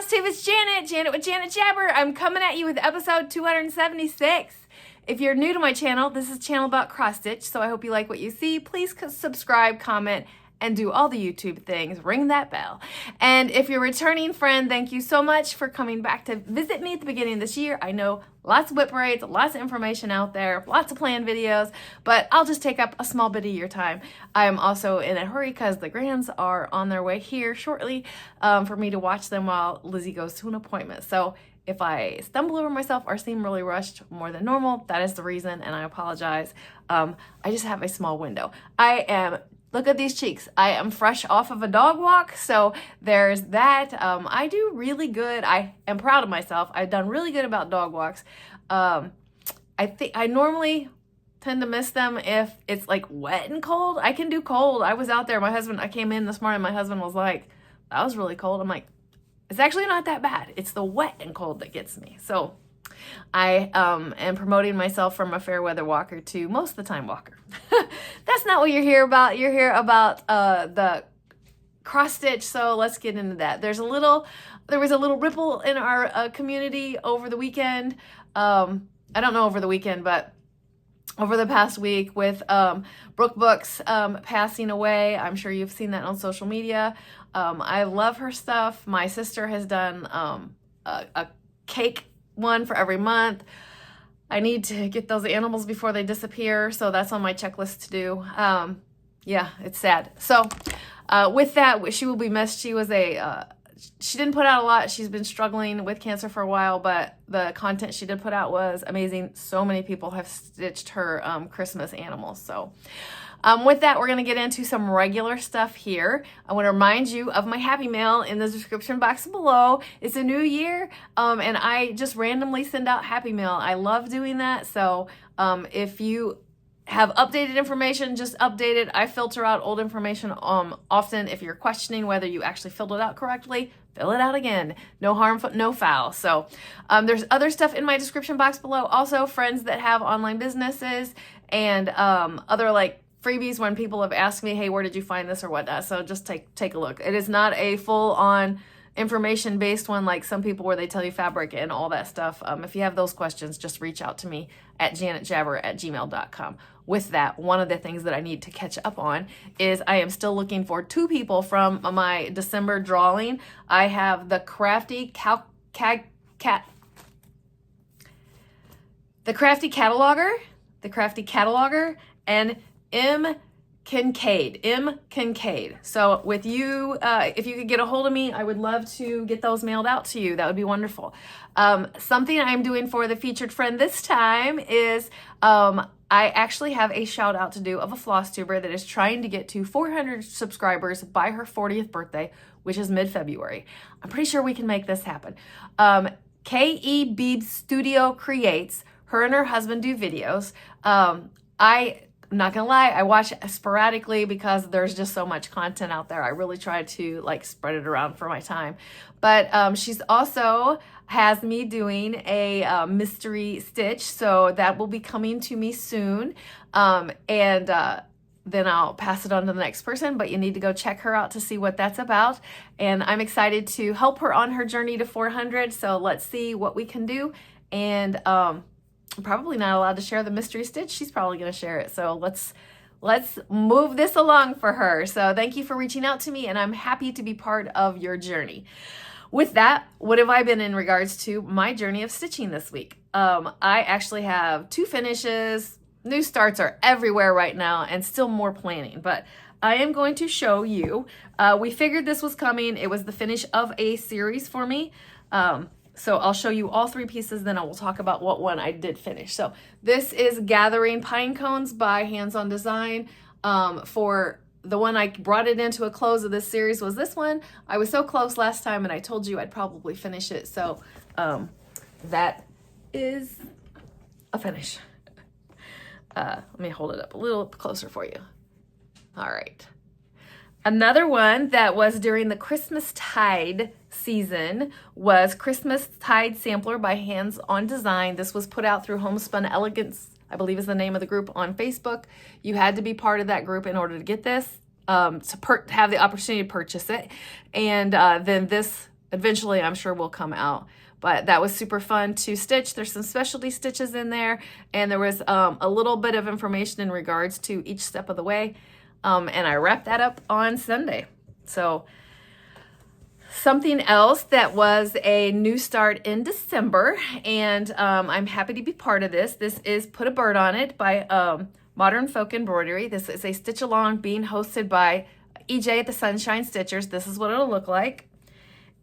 Flosstube, it's Janet with Janet Jabber. I'm coming at you with episode 276. If you're new to my channel, this is a channel about cross stitch, so I hope you like what you see. Please subscribe, comment, and do all the YouTube things. Ring that bell. And if you're a returning friend, thank you so much for coming back to visit me at the beginning of this year. I know lots of whip parades, lots of information out there, lots of planned videos, but I'll just take up a small bit of your time. I am also in a hurry because the grands are on their way here shortly for me to watch them while Lizzie goes to an appointment. So if I stumble over myself or seem really rushed more than normal, that is the reason, and I apologize. I just have a small window. Look at these cheeks. I am fresh off of a dog walk, so there's that. I do really good. I am proud of myself. I've done really good about dog walks. I think I normally tend to miss them if it's like wet and cold. I can do cold. I was out there. I came in this morning. My husband was like, that was really cold. I'm like, it's actually not that bad. It's the wet and cold that gets me. So I am promoting myself from a fair weather walker to most of the time walker. That's not what you're here about. You're here about the cross stitch. So let's get into that. There was a little ripple in our community over the weekend. I don't know over the weekend, but over the past week with Brooke Books passing away. I'm sure you've seen that on social media. I love her stuff. My sister has done a cake one for every month. I need to get those animals before they disappear, so that's on my checklist to do. Yeah, it's sad. So with that, she will be missed. She didn't put out a lot. She's been struggling with cancer for a while, but the content she did put out was amazing. So many people have stitched her Christmas animals. So with that, we're going to get into some regular stuff here. I want to remind you of my Happy Mail in the description box below. It's a new year, and I just randomly send out Happy Mail. I love doing that. So if you have updated information, just update it. I filter out old information often. If you're questioning whether you actually filled it out correctly, fill it out again. No harm, no foul. So there's other stuff in my description box below. Also, friends that have online businesses and other like freebies when people have asked me, hey, where did you find this or whatnot? So just take a look. It is not a full-on information-based one like some people where they tell you fabric and all that stuff. If you have those questions, just reach out to me at janetjabber@gmail.com. With that, one of the things that I need to catch up on is I am still looking for 2 people from my December drawing. I have the Crafty Cataloger, and M. Kincaid. So with you, if you could get a hold of me, I would love to get those mailed out to you. That would be wonderful. Something I'm doing for the featured friend this time is I actually have a shout out to do of a floss tuber that is trying to get to 400 subscribers by her 40th birthday, which is mid-February. I'm pretty sure we can make this happen. K.E. Beeb Studio Creates. Her and her husband do videos. I'm not gonna lie, I watch it sporadically because there's just so much content out there. I really try to like spread it around for my time. But she's also has me doing a mystery stitch, so that will be coming to me soon. Then I'll pass it on to the next person, but you need to go check her out to see what that's about. And I'm excited to help her on her journey to 400, so let's see what we can do. And I'm probably not allowed to share the mystery stitch. She's probably going to share it. So let's move this along for her. So thank you for reaching out to me, and I'm happy to be part of your journey. With that, what have I been in regards to my journey of stitching this week? I actually have 2 finishes. New starts are everywhere right now, and still more planning. But I am going to show you. We figured this was coming. It was the finish of a series for me. So I'll show you all 3 pieces, then I will talk about what one I did finish. So this is Gathering Pine Cones by Hands On Design. For the one I brought it into a close of this series was this one. I was so close last time, and I told you I'd probably finish it. So that is a finish. Let me hold it up a little closer for you. All right. Another one that was during the Christmas Tide season was Christmas Tide Sampler by Hands On Design. This was put out through Homespun Elegance, I believe is the name of the group on Facebook. You had to be part of that group in order to get this, to have the opportunity to purchase it. And then this eventually I'm sure will come out. But that was super fun to stitch. There's some specialty stitches in there, and there was a little bit of information in regards to each step of the way. And I wrapped that up on Sunday. So something else that was a new start in December, and I'm happy to be part of this. This is Put a Bird on It by Modern Folk Embroidery. This is a stitch along being hosted by EJ at the Sunshine Stitchers. This is what it'll look like.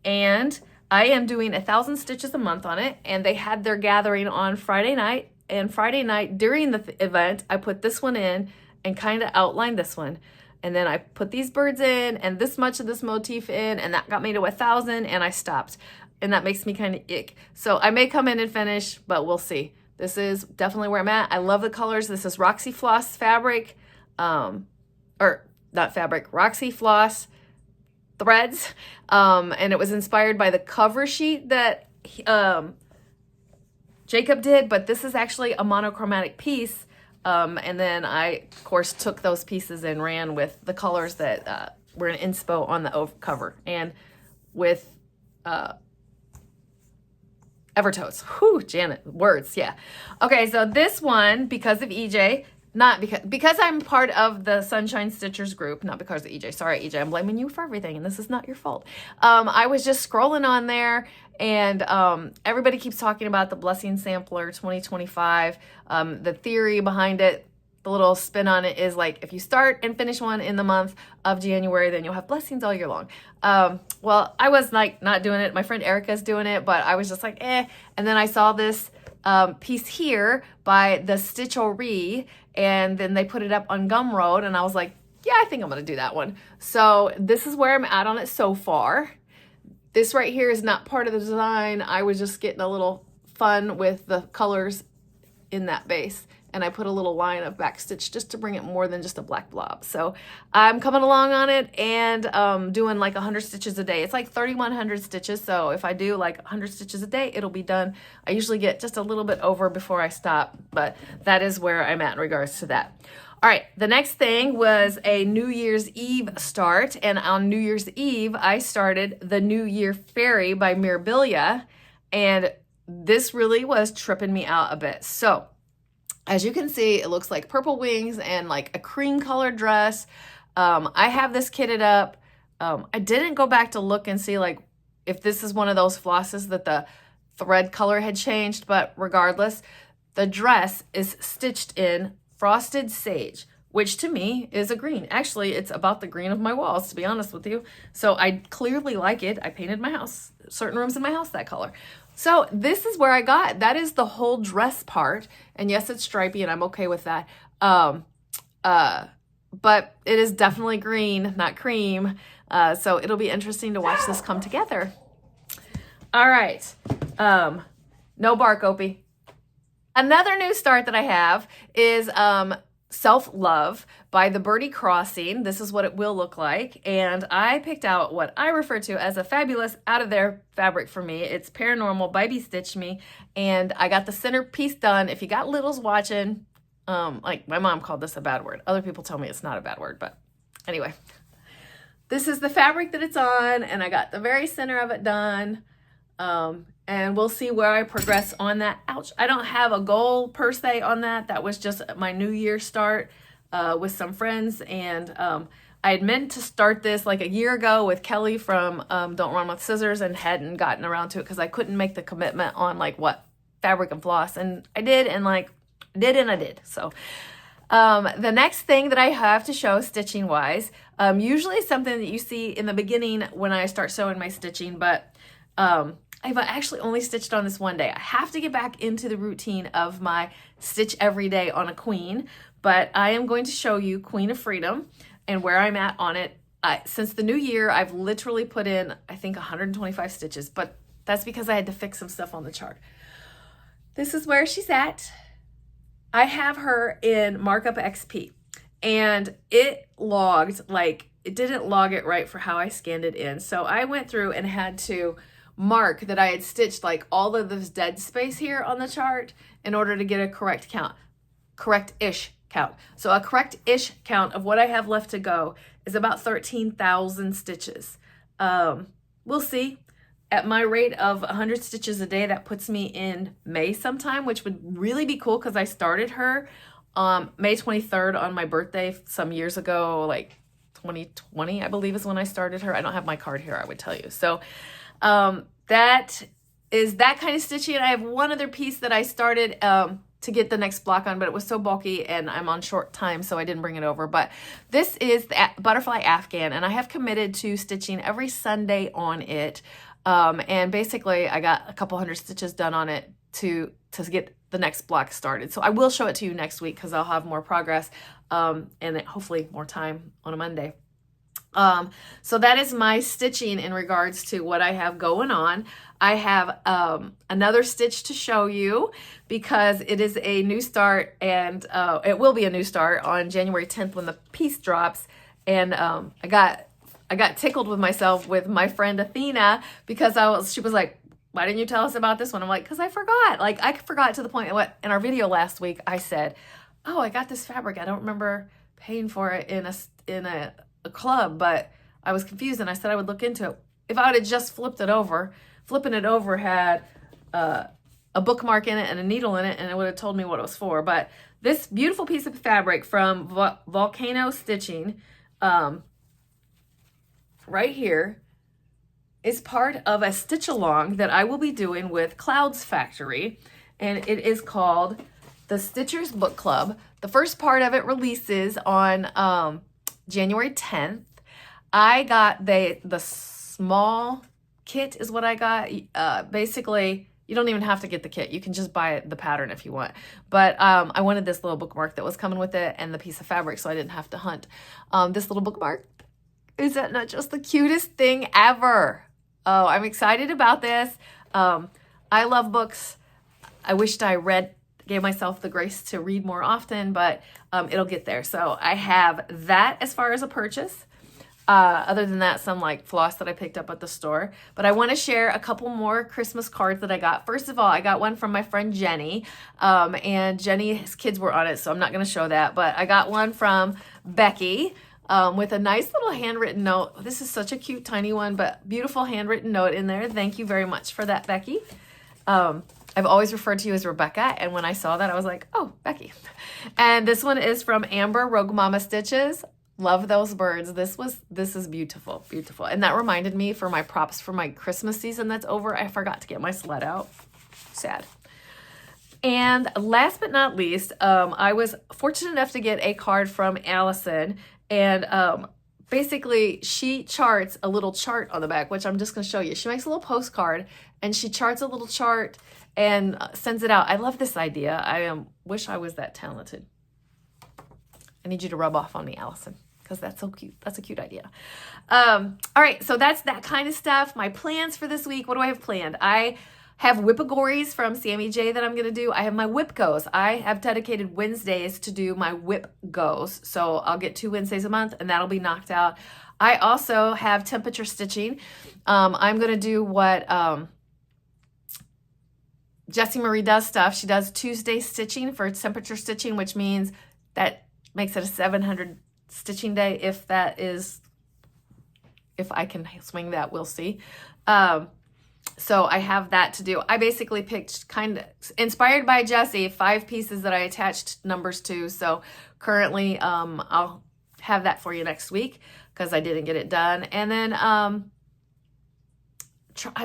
And I am doing 1,000 stitches a month on it, and they had their gathering on Friday night. And Friday night during the event, I put this one in and kind of outlined this one. And then I put these birds in and this much of this motif in, and that got me to 1,000, and I stopped. And that makes me kind of ick. So I may come in and finish, but we'll see. This is definitely where I'm at. I love the colors. This is Roxy Floss fabric, or not fabric, Roxy Floss threads, and it was inspired by the cover sheet that Jacob did, but this is actually a monochromatic piece, and then I, of course, took those pieces and ran with the colors that were in inspo on the cover, and with Evertones. Whew, Janet, words, yeah. Okay, so this one, because of EJ, not because I'm part of the Sunshine Stitchers group, not because of EJ. Sorry, EJ, I'm blaming you for everything, and this is not your fault. I was just scrolling on there, and everybody keeps talking about the Blessing Sampler 2025. The theory behind it, the little spin on it is like, if you start and finish one in the month of January, then you'll have blessings all year long. Well, I was like not doing it. My friend Erica's doing it, but I was just like, eh. And then I saw this piece here by the Stitchery, and then they put it up on Gumroad, and I was like, yeah, I think I'm gonna do that one. So this is where I'm at on it so far. This right here is not part of the design. I was just getting a little fun with the colors in that base, and I put a little line of backstitch just to bring it more than just a black blob. So I'm coming along on it, and doing like 100 stitches a day. It's like 3,100 stitches, so if I do like 100 stitches a day, it'll be done. I usually get just a little bit over before I stop, but that is where I'm at in regards to that. All right, the next thing was a New Year's Eve start, and on New Year's Eve, I started the New Year Fairy by Mirabilia, and this really was tripping me out a bit. So as you can see, it looks like purple wings and like a cream colored dress. I have this kitted up. I didn't go back to look and see like if this is one of those flosses that the thread color had changed, but regardless, the dress is stitched in Frosted Sage, which to me is a green. Actually, it's about the green of my walls, to be honest with you. So I clearly like it. I painted my house, certain rooms in my house that color. So this is where I got, that is the whole dress part. And yes, it's stripy and I'm okay with that. But it is definitely green, not cream. So it'll be interesting to watch this come together. All right. No bark, Opie. Another new start that I have is Self-Love by the Birdie Crossing. This is what it will look like. And I picked out what I refer to as a fabulous out of there fabric for me. It's Paranormal by Be Stitch Me. And I got the center piece done. If you got littles watching, like my mom called this a bad word. Other people tell me it's not a bad word, but anyway. This is the fabric that it's on, and I got the very center of it done. And we'll see where I progress on that. Ouch. I don't have a goal per se on that. That was just my New Year start with some friends. And I had meant to start this like a year ago with Kelly from Don't Run With Scissors, and hadn't gotten around to it because I couldn't make the commitment on like what fabric and floss. And I did, and like I did. So the next thing that I have to show stitching wise, usually something that you see in the beginning when I start showing my stitching, but I've actually only stitched on this one day. I have to get back into the routine of my stitch every day on a queen, but I am going to show you Queen of Freedom and where I'm at on it. Since the new year, I've literally put in, I think, 125 stitches, but that's because I had to fix some stuff on the chart. This is where she's at. I have her in Markup XP, and it logged, like, it didn't log it right for how I scanned it in. So I went through and had to mark that I had stitched like all of this dead space here on the chart in order to get a correct count, correct-ish count. So a correct-ish count of what I have left to go is about 13,000 stitches. We'll see. at my rate of 100 stitches a day, that puts me in May sometime, which would really be cool because I started her May 23rd on my birthday some years ago, like 2020, I believe is when I started her. I don't have my card here, I would tell you. So that is that kind of stitching. And I have one other piece that I started to get the next block on, but it was so bulky and I'm on short time, so I didn't bring it over. But this is the butterfly afghan, and I have committed to stitching every Sunday on it. And basically I got a couple hundred stitches done on it to get the next block started. So I will show it to you next week because I'll have more progress and hopefully more time on a Monday. So that is my stitching in regards to what I have going on. I have another stitch to show you because it is a new start, and it will be a new start on January 10th when the piece drops. And I got tickled with myself with my friend Athena because she was like, why didn't you tell us about this one? I'm like, because I forgot. Like, I forgot to the point what in our video last week I said, oh, I got this fabric. I don't remember paying for it in a club, but I was confused and I said I would look into it. If I would have just flipping it over had a bookmark in it and a needle in it, and it would have told me what it was for. But this beautiful piece of fabric from Volcano Stitching right here is part of a stitch along that I will be doing with Clouds Factory, and it is called the Stitchers Book Club. The first part of it releases on January 10th. I got the small kit is what I got. Basically, you don't even have to get the kit. You can just buy the pattern if you want. But I wanted this little bookmark that was coming with it and the piece of fabric, so I didn't have to hunt. This little bookmark, is that not just the cutest thing ever? Oh, I'm excited about this. I love books. I wished I gave myself the grace to read more often, but it'll get there. So I have that as far as a purchase. Other than that, some like floss that I picked up at the store. But I want to share a couple more Christmas cards that I got. First of all, I got one from my friend Jenny, and Jenny's kids were on it, so I'm not going to show that. But I got one from Vicki with a nice little handwritten note. This is such a cute tiny one, but beautiful handwritten note in there. Thank you very much for that, Vicki. I've always referred to you as Rebecca, and when I saw that, I was like, oh, Vicki. And this one is from Amber, Rogue Mama Stitches. Love those birds. This is beautiful, beautiful. And that reminded me for my props for my Christmas season that's over, I forgot to get my sled out. Sad. And last but not least, I was fortunate enough to get a card from Allison, and basically she charts a little chart on the back, which I'm just going to show you. She makes a little postcard and she charts a little chart and sends it out. I love this idea. I wish I was that talented. I need you to rub off on me, Allison, because that's so cute. That's a cute idea. All right, so that's that kind of stuff. My plans for this week, what do I have planned? I have Whip-A-Gories from SammyJ that I'm going to do. I have my Whip Goes. I have dedicated Wednesdays to do my Whip Goes. So I'll get 2 Wednesdays a month, and that'll be knocked out. I also have temperature stitching. I'm going to do what Jessie Marie does stuff. She does Tuesday stitching for temperature stitching, which means that makes it a 700 stitching day. If I can swing that, we'll see. So I have that to do. I basically picked, kind of inspired by Jessie, 5 pieces that I attached numbers to. So currently I'll have that for you next week because I didn't get it done. And then I'm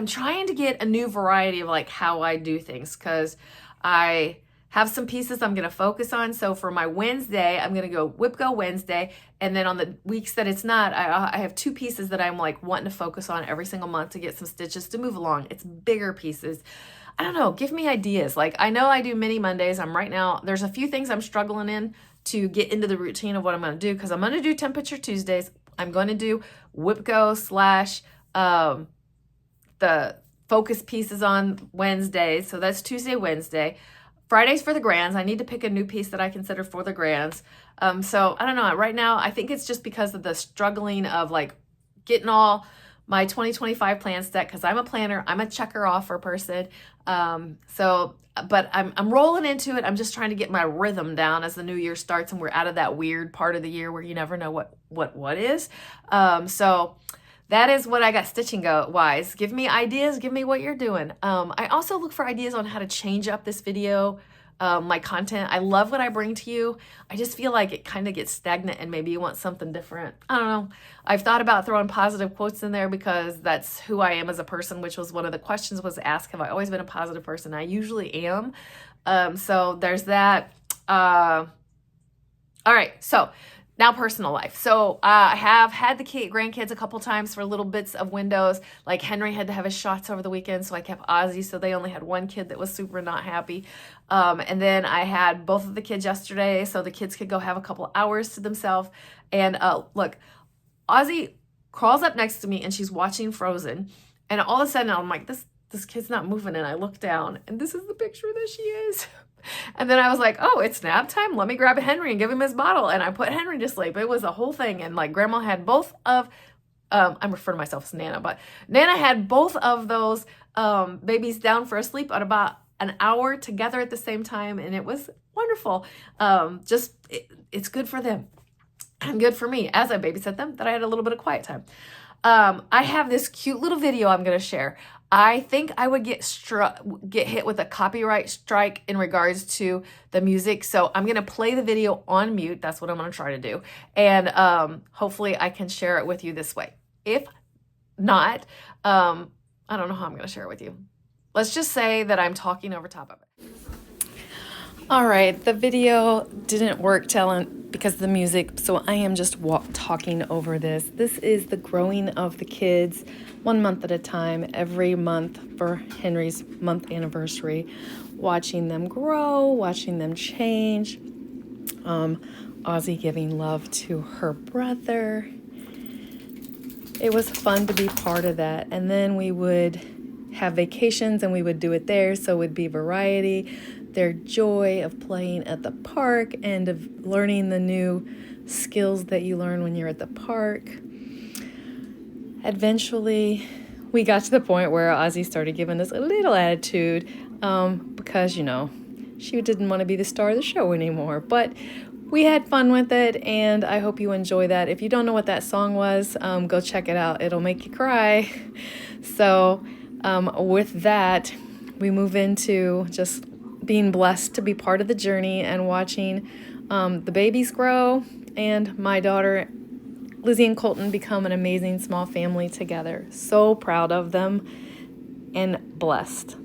trying to get a new variety of like how I do things, because I have some pieces I'm going to focus on. So for my Wednesday, I'm going to go Whip Go Wednesday. And then on the weeks that it's not, I have 2 pieces that I'm like wanting to focus on every single month to get some stitches to move along. It's bigger pieces. I don't know. Give me ideas. Like, I know I do mini Mondays. There's a few things I'm struggling in to get into the routine of what I'm going to do, because I'm going to do Temperature Tuesdays. I'm going to do Whip Go / the focus pieces on Wednesdays. So that's Tuesday, Wednesday. Fridays for the grands. I need to pick a new piece that I consider for the grands. So I don't know. Right now, I think it's just because of the struggling of like getting all my 2025 plans set, because I'm a planner. I'm a checker offer person. But I'm rolling into it. I'm just trying to get my rhythm down as the new year starts and we're out of that weird part of the year where you never know what is. So that is what I got stitching wise. Give me ideas, give me what you're doing. I also look for ideas on how to change up this video, my content. I love what I bring to you. I just feel like it kind of gets stagnant and maybe you want something different. I don't know. I've thought about throwing positive quotes in there because that's who I am as a person, which was one of the questions was asked, have I always been a positive person? I usually am. So there's that. All right, so now personal life. So I have had the grandkids a couple times for little bits of windows. Like Henry had to have his shots over the weekend, so I kept Ozzy, so they only had one kid that was super not happy. And then I had both of the kids yesterday, so the kids could go have a couple hours to themselves. And look, Ozzy crawls up next to me and she's watching Frozen. And all of a sudden I'm like, this kid's not moving. And I look down and this is the picture that she is. And then I was like, oh, it's nap time. Let me grab Henry and give him his bottle. And I put Henry to sleep. It was a whole thing. And like grandma had both of, I'm referring to myself as Nana, but Nana had both of those babies down for a sleep at about an hour together at the same time. And it was wonderful. It's good for them and good for me as I babysit them that I had a little bit of quiet time. I have this cute little video I'm going to share. I think I would get hit with a copyright strike in regards to the music. So I'm going to play the video on mute. That's what I'm going to try to do. And hopefully I can share it with you this way. If not, I don't know how I'm going to share it with you. Let's just say that I'm talking over top of it. All right, the video didn't work because of the music, so I am just talking over this. This is the growing of the kids 1 month at a time, every month for Henry's month anniversary, watching them grow, watching them change. Ozzy giving love to her brother. It was fun to be part of that. And then we would have vacations and we would do it there, so it would be variety. Their joy of playing at the park and of learning the new skills that you learn when you're at the park. Eventually, we got to the point where Ozzy started giving us a little attitude because, you know, she didn't want to be the star of the show anymore. But we had fun with it, and I hope you enjoy that. If you don't know what that song was, go check it out. It'll make you cry. So with that, we move into just being blessed to be part of the journey and watching the babies grow and my daughter Lizzie and Colton become an amazing small family together. So proud of them and blessed.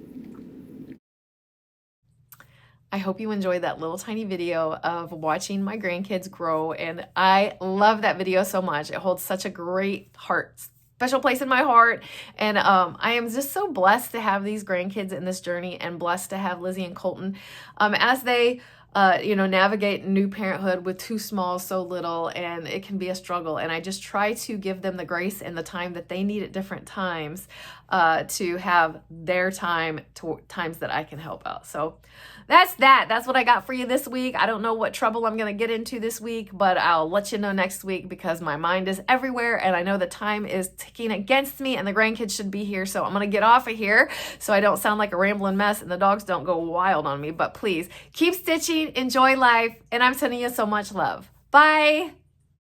I hope you enjoyed that little tiny video of watching my grandkids grow, and I love that video so much. It holds such a great special place in my heart, and I am just so blessed to have these grandkids in this journey and blessed to have Lizzie and Colton as they navigate new parenthood with two small, so little, and it can be a struggle. And I just try to give them the grace and the time that they need at different times to have their time to times that I can help out. So that's what I got for you this week. I don't know what trouble I'm going to get into this week, but I'll let you know next week because my mind is everywhere and I know the time is ticking against me and the grandkids should be here. So I'm going to get off of here so I don't sound like a rambling mess and the dogs don't go wild on me. But please keep stitching, enjoy life, and I'm sending you so much love. Bye.